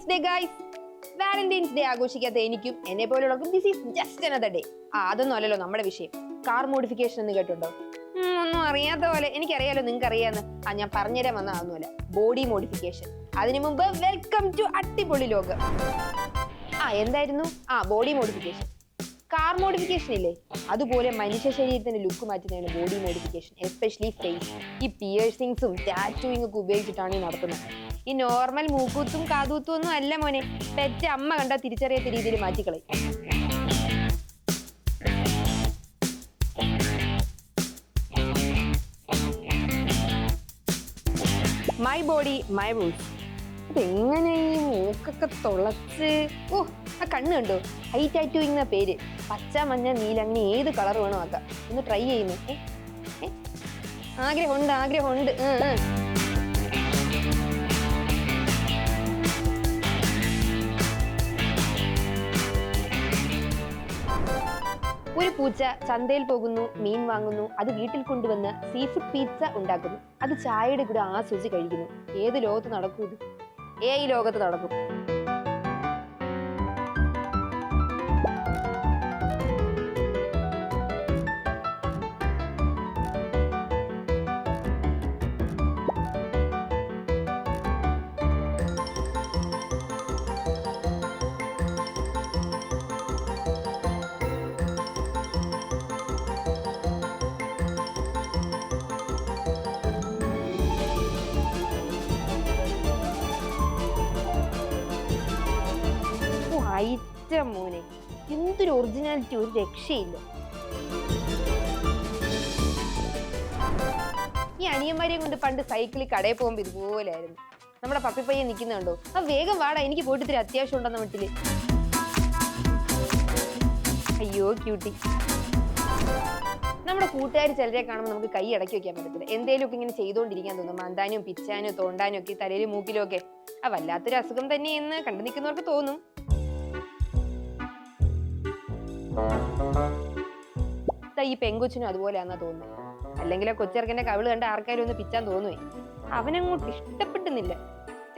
Valentine's day guys. Valentine's day ആഘോഷിക്കാത്ത എനിക്കും എന്നെ പോലുള്ളവർക്കും this is just another day. അതൊന്നും അല്ലല്ലോ നമ്മുടെ വിഷയം. കാർ മോഡിഫിക്കേഷൻ എന്ന് കേട്ടുണ്ടോ? ഒന്നും അറിയാത്ത പോലെ. എനിക്കറിയാലോ, നിങ്ങൾക്ക് അറിയാന്ന്. ഞാൻ പറഞ്ഞുതരാൻ വന്ന അതൊന്നുമല്ല, ബോഡി മോഡിഫിക്കേഷൻ. അതിനു മുമ്പ് വെൽക്കം ടു അടിപൊളി ലോകം. എന്തായിരുന്നു? Body modification. കാർ മോഡിഫിക്കേഷൻ ഇല്ലേ, അതുപോലെ മനുഷ്യ ശരീരത്തിന്റെ ലുക്ക് മാറ്റുന്നതാണ് ബോഡി മോഡിഫിക്കേഷൻ. Especially face. ഈ പിയേഴ്സിങ്സും ടാറ്റൂയിങ് ഒക്കെ ഉപയോഗിച്ചിട്ടാണ് ഈ നടത്തുന്നത്. ഈ നോർമൽ മൂക്കൂത്തും കാതൂത്തും ഒന്നും അല്ല മോനെ. പെറ്റ അമ്മ കണ്ടാൽ തിരിച്ചറിയാത്ത രീതിയിൽ മാറ്റിക്കളയും. My body my rules. അതെങ്ങനെ ഈ മൂക്കൊക്കെ തുളച്ച്, കണ്ണ് കണ്ടോ? ഹൈ ടാറ്റൂയിങ് എന്ന പേര്. പച്ച മഞ്ഞ നീല അങ്ങനെ ഏത് കളർ വേണോ ആക്കാം. ഒന്ന് ട്രൈ ചെയ്യുന്നു. ആഗ്രഹമുണ്ട്. ഒരു പൂച്ച ചന്തയിൽ പോകുന്നു, മീൻ വാങ്ങുന്നു, അത് വീട്ടിൽ കൊണ്ടുവന്ന് സീ ഫുഡ് പിസ്സ ഉണ്ടാക്കുന്നു. അത് ചായയുടെ കൂടെ ആസ്വദിച്ച് കഴിക്കുന്നു. ഏത് ലോകത്ത് നടക്കും ഇത്? ഈ ലോകത്ത് നടക്കും. ഐറ്റം മോനെ, എന്തൊരു ഒറിജിനാലിറ്റി, ഒരു രക്ഷയില്ല. ഈ അനിയന്മാരെയും കൊണ്ട് പണ്ട് സൈക്കിളിൽ കടയിൽ പോകുമ്പോ ഇതുപോലെ ആയിരുന്നു. നമ്മുടെ പപ്പിപ്പയ്യൻ നിൽക്കുന്നുണ്ടോ? വേഗം വാടാ, എനിക്ക് പോയിട്ട് ഇത്തിരി അത്യാവശ്യം ഉണ്ടെന്ന വീട്ടില്. അയ്യോ ക്യൂട്ടി. നമ്മുടെ കൂട്ടുകാർ ചിലരെ കാണുമ്പോൾ നമുക്ക് കൈ അടക്കി വെക്കാൻ പറ്റത്തില്ല. എന്തേലും ഒക്കെ ഇങ്ങനെ ചെയ്തുകൊണ്ടിരിക്കാൻ തോന്നും. മന്താനും പിച്ചാനും തോണ്ടാനും ഒക്കെ, തലയിലും മൂക്കിലും ഒക്കെ. വല്ലാത്തൊരു അസുഖം തന്നെയെന്ന് കണ്ടു നിൽക്കുന്നവർക്ക് തോന്നും. ഈ പെങ്കൊച്ചിനും അതുപോലെയാണെന്നാ തോന്നുന്നു. അല്ലെങ്കിൽ ആ കൊച്ചിറക്കന്റെ കവിള് കണ്ട ആർക്കാരും ഒന്ന് പിച്ചാൻ തോന്നുവേ. അവനങ്ങോട്ട് ഇഷ്ടപ്പെട്ടുന്നില്ല.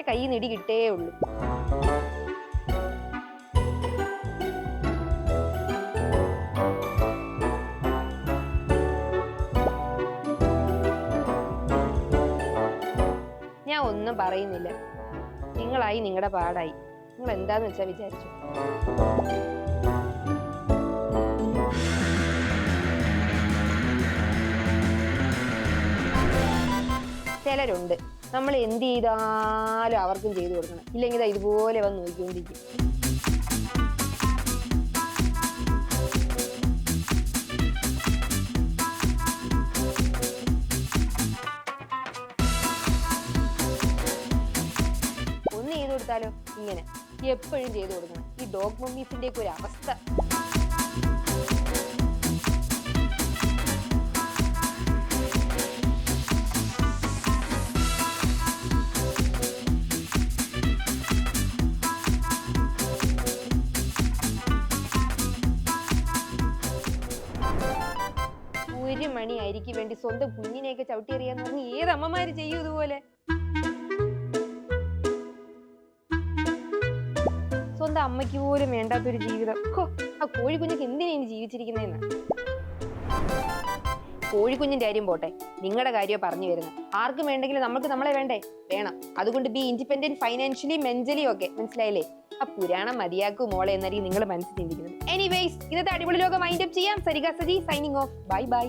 കൈ നെടി കിട്ടേ ഉള്ളൂ. ഞാൻ ഒന്നും പറയുന്നില്ല. നിങ്ങളായി നിങ്ങളുടെ പാടായി. നിങ്ങൾ എന്താന്ന് വെച്ചാ വിചാരിച്ചു. ചിലരുണ്ട്, നമ്മൾ എന്ത് ചെയ്താലും അവർക്കും ചെയ്തു കൊടുക്കണം. ഇല്ലെങ്കിൽ ഇതുപോലെ വന്ന് നോക്കിക്കൊണ്ടിരിക്കും. ഒന്ന് ചെയ്തു കൊടുത്താലോ? ഇങ്ങനെ എപ്പോഴും ചെയ്തു കൊടുക്കണം. ഈ ഡോഗ് മമ്മീസിന്റെ ഒക്കെ ഒരു അവസ്ഥ. ഒരു മണിയായിരിക്കും വേണ്ടി സ്വന്തം കുഞ്ഞിനെയൊക്കെ ചവിട്ടിയെറിയാന്ന് പറഞ്ഞ് ഏത് അമ്മമാര് ചെയ്യും ഇതുപോലെ? സ്വന്തം അമ്മയ്ക്ക് പോലും വേണ്ടാത്തൊരു ജീവിതം. ആ കോഴിക്കുഞ്ഞൊക്കെ എന്തിനാ ഇനി ജീവിച്ചിരിക്കുന്നതെന്ന്. കോഴിക്കുഞ്ഞിന്റെ കാര്യം പോട്ടെ, നിങ്ങളുടെ കാര്യം പറഞ്ഞു വരുന്നത്. ആർക്കും വേണ്ടെങ്കിലും നമുക്ക് നമ്മളെ വേണ്ടേ? വേണം. അതുകൊണ്ട് ബി ഇൻഡിപെൻഡന്റ് ഫൈനാൻഷ്യലി മെന്റലി ഒക്കെ. മനസ്സിലായില്ലേ? ആ പുരാണം മതിയാക്കും മോളെ എന്നായിരിക്കും നിങ്ങൾ മനസ്സിൽ ചിന്തിക്കുന്നത്. എനിവേസ്, ഇന്നത്തെ അടിപൊളി ലോകം വൈൻഡ് അപ്പ് ചെയ്യാം. Sarika Saji signing off. Bye bye.